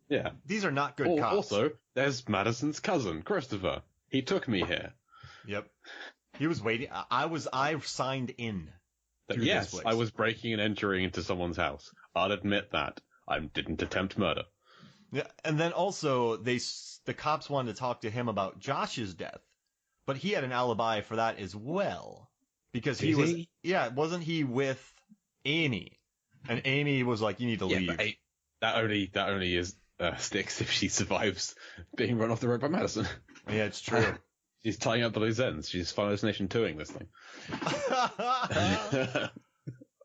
Yeah. These are not good cops. Also, there's Madison's cousin, Christopher. He took me here. Yep. He was waiting. I signed in. Yes, I was breaking and entering into someone's house. I'll admit that. I didn't attempt murder. Yeah, and then also the cops wanted to talk to him about Josh's death, but he had an alibi for that as well because wasn't he with Amy? And Amy was like, "You need to leave." But that only is sticks if she survives being run off the road by Madison. Yeah, it's true. She's tying up the loose ends. She's Final Destination 2ing this thing.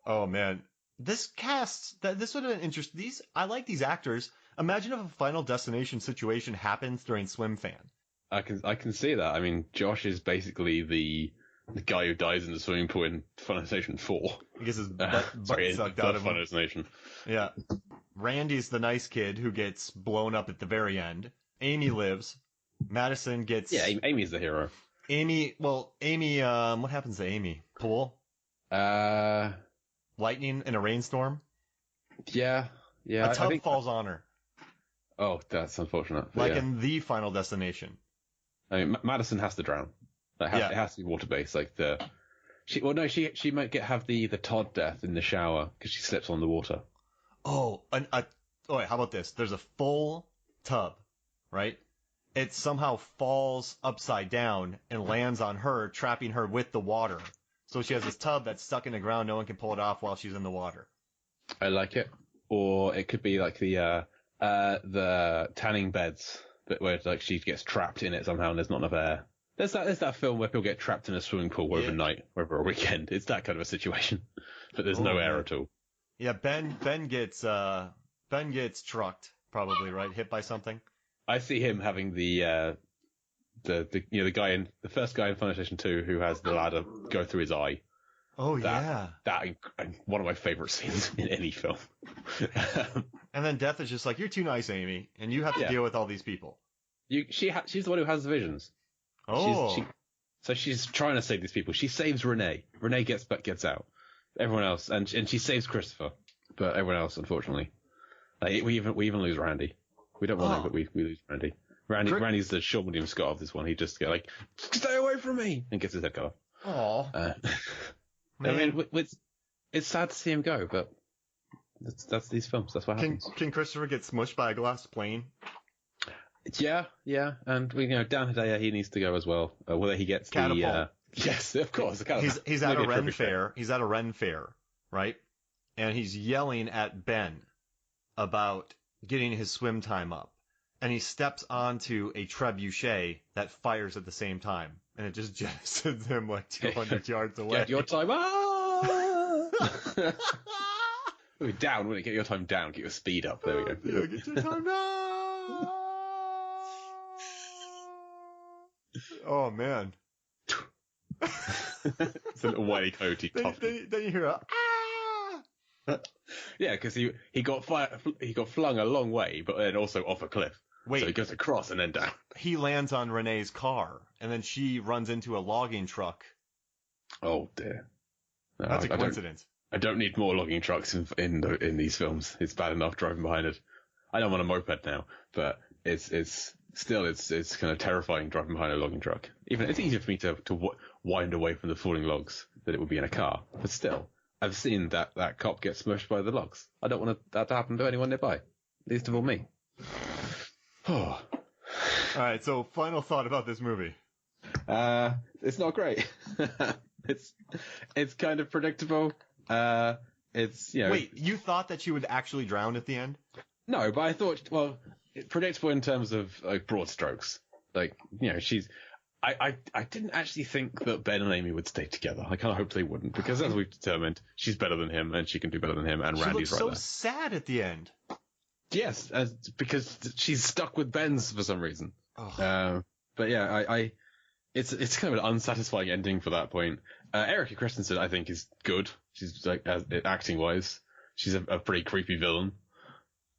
Oh man, this cast this would have been interesting. I like these actors. Imagine if a Final Destination situation happens during Swimfan. I can see that. I mean, Josh is basically the guy who dies in the swimming pool in Final Destination 4. He gets his butt sucked out of him. Final Destination. Yeah. Randy's the nice kid who gets blown up at the very end. Amy lives. Madison gets... Yeah, Amy's the hero. Amy, what happens to Amy? Pool? Lightning in a rainstorm? Yeah. A tub falls on her. Oh, that's unfortunate. Like in the Final Destination. I mean, Madison has to drown. It has to be water-based. Like she might have the Todd death in the shower because she slips on the water. Oh, wait, how about this? There's a full tub, right? It somehow falls upside down and lands on her, trapping her with the water. So she has this tub that's stuck in the ground. No one can pull it off while she's in the water. I like it. Or it could be like the tanning beds, but where like she gets trapped in it somehow and there's not enough air. There's that film where people get trapped in a swimming pool overnight, over a weekend. It's that kind of a situation, but there's no air at all. Yeah, Ben gets trucked probably, right? Hit by something. I see him having the first guy in Final Destination 2 who has the ladder go through his eye. Oh yeah, that one of my favorite scenes in any film. And then Death is just like, "You're too nice, Amy, and you have to deal with all these people." She's the one who has the visions. Oh, so she's trying to save these people. She saves Renee. Renee gets out. Everyone else, and she saves Christopher, but everyone else, unfortunately, we even lose Randy. We don't want to, but we lose Randy. Randy's the Sean William Scott of this one. He just get stay away from me, and gets his head cut off. Aw. I mean, it's sad to see him go, but that's these films. That's what happens. Can Christopher get smushed by a glass plane? Yeah, and Dan Hedaya, he needs to go as well. Whether he gets catapult. Yes, of course. He's at a Ren fair. He's at a Ren fair, right? And he's yelling at Ben about getting his swim time up. And he steps onto a trebuchet that fires at the same time. And it just jettisons him 200 yards away. Get your time up! Down, wouldn't it? Get your time down. Get your speed up. There we go. Yeah, get your time down! Oh, man. It's a little whitey coaty tough. Then you hear a Yeah, because he got flung a long way, but then also off a cliff. Wait. So he goes across and then down. He lands on Renee's car, and then she runs into a logging truck. Oh dear. No, That's a coincidence. I don't need more logging trucks in these films. It's bad enough driving behind it. I don't want a moped now, but it's kind of terrifying driving behind a logging truck. Even it's easier for me to wind away from the falling logs than it would be in a car. But still, I've seen that cop get smushed by the logs. I don't want that to happen to anyone nearby, least of all me. All right, so final thought about this movie. It's not great. It's kind of predictable. Wait, you thought that she would actually drown at the end? No, but I thought, predictable in terms of broad strokes. She's. I didn't actually think that Ben and Amy would stay together. I kind of hoped they wouldn't, because as we've determined, she's better than him and she can do better than him, and Randy's right there. She looks so sad at the end. Yes, because she's stuck with Ben's for some reason. Oh. But yeah, it's kind of an unsatisfying ending for that point. Erika Christensen, I think, is good. She's acting wise, she's a pretty creepy villain.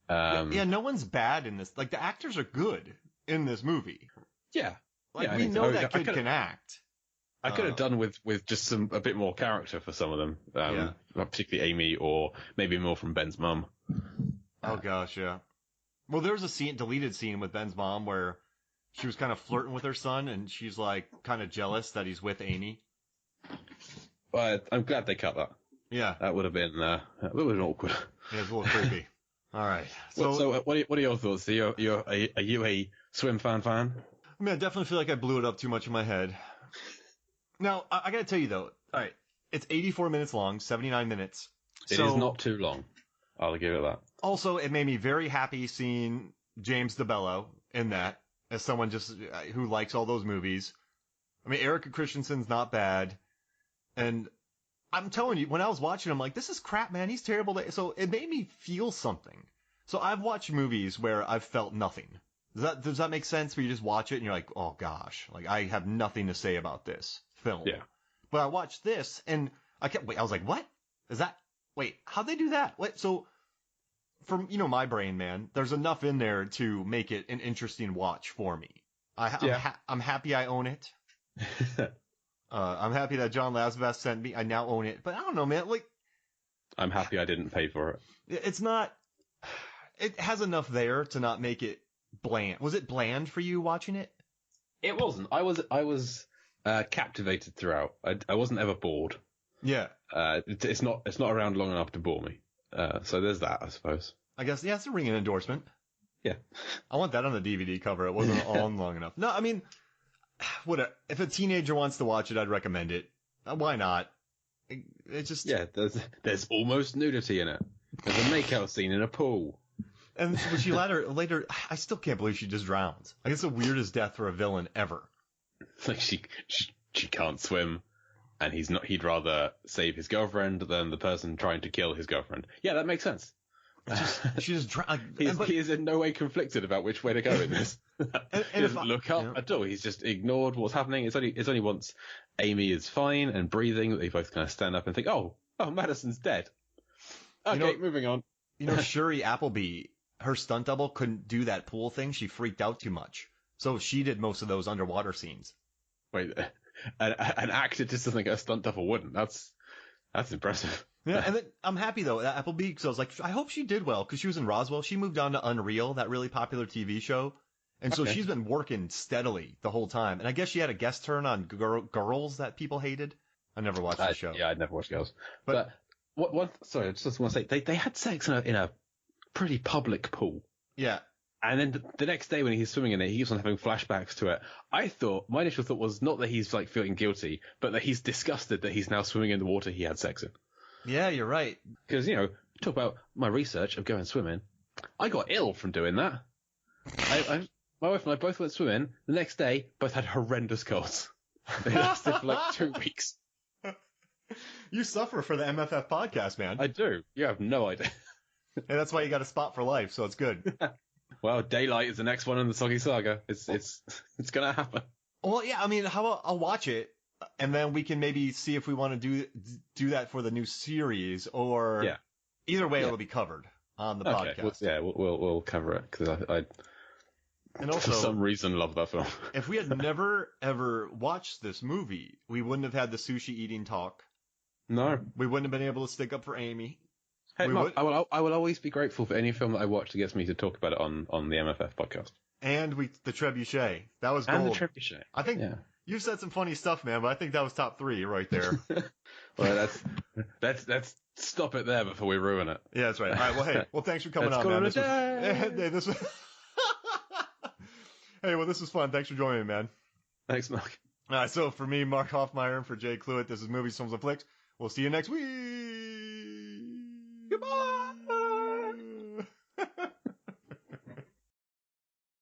Yeah, no one's bad in this. The actors are good in this movie. Yeah. We know that kid can act. I could have done with just a bit more character for some of them, particularly Amy, or maybe more from Ben's mum. Oh gosh, yeah. Well, there was a deleted scene with Ben's mom where she was kind of flirting with her son, and she's like kind of jealous that he's with Amy. But I'm glad they cut that. Yeah. That would have been awkward. Yeah, it's a little creepy. All right. So what are your thoughts? Are you a Swimfan fan? I mean, I definitely feel like I blew it up too much in my head. Now, I got to tell you, though. All right. It's 84 minutes long, 79 minutes. It is not too long. I'll give it that. Also, it made me very happy seeing James DeBello in that as someone just who likes all those movies. I mean, Erika Christensen's not bad. And I'm telling you, when I was watching, I'm like, this is crap, man. He's terrible. So it made me feel something. So I've watched movies where I've felt nothing. Does that make sense? Where you just watch it and you're like, oh gosh, like I have nothing to say about this film. Yeah. But I watched this and I was like, what? How'd they do that? So from, my brain, man, there's enough in there to make it an interesting watch for me. I'm happy I own it. I'm happy that John Lasseter sent me. I now own it. But I don't know, man. Like, I'm happy I didn't pay for it. It's not. It has enough there to not make it bland. Was it bland for you watching it? It wasn't. I was captivated throughout. I wasn't ever bored. Yeah. It's not around long enough to bore me. So there's that, I suppose. I guess, yeah, it's a ringing endorsement. Yeah. I want that on the DVD cover. It wasn't on long enough. No, I mean, if a teenager wants to watch it, I'd recommend it. Why not? It just... Yeah, there's almost nudity in it. There's a makeout scene in a pool. And she later, I still can't believe she just drowns. I guess the weirdest death for a villain ever. Like she can't swim, and he'd rather save his girlfriend than the person trying to kill his girlfriend. Yeah, that makes sense. She just drowned. He is in no way conflicted about which way to go in this. He doesn't look up at all. He's just ignored what's happening. It's only once Amy is fine and breathing that they both kind of stand up and think, oh, Madison's dead. Okay, moving on. Shuri Appleby, her stunt double couldn't do that pool thing. She freaked out too much. So she did most of those underwater scenes. Wait, an actor just doesn't get a stunt double wouldn't. That's impressive. Yeah, and then I'm happy though, Appleby, because I was like, I hope she did well, because she was in Roswell. She moved on to Unreal, that really popular TV show. And so she's been working steadily the whole time. And I guess she had a guest turn on Girls that people hated. I never watched the show. Yeah, I'd never watched Girls. But sorry, I just want to say, they had sex in a pretty public pool. Yeah. And then the next day when he's swimming in it, he keeps on having flashbacks to it. My initial thought was not that he's like feeling guilty, but that he's disgusted that he's now swimming in the water he had sex in. Yeah, you're right. Because, talk about my research of going swimming. I got ill from doing that. My wife and I both went swimming. The next day, both had horrendous colds. They lasted for like 2 weeks. You suffer for the MFF podcast, man. I do. You have no idea. And that's why you got a spot for life, so it's good. Well, Daylight is the next one in the Soggy Saga. It's gonna happen. Well, yeah, I mean, how about I'll watch it, and then we can maybe see if we want to do that for the new series, or either way, it'll be covered on the podcast. We'll cover it, because I and also, for some reason, love that film. If we had never ever watched this movie, we wouldn't have had the sushi eating talk. No, we wouldn't have been able to stick up for Amy. Hey, Mark, I will always be grateful for any film that I watch that gets me to talk about it on the MFF podcast. And the Trebuchet. That was gold. And the Trebuchet. I think you've said some funny stuff, man, but I think that was top 3 right there. Well, let's stop it there before we ruin it. Yeah, that's right. All right, well, hey, thanks for coming on, man. This was Hey, this was fun. Thanks for joining me, man. Thanks, Mark. All right, so for me, Mark Hoffmeyer, and for Jay Cluitt, this is Movies, Films, and Flicks. We'll see you next week.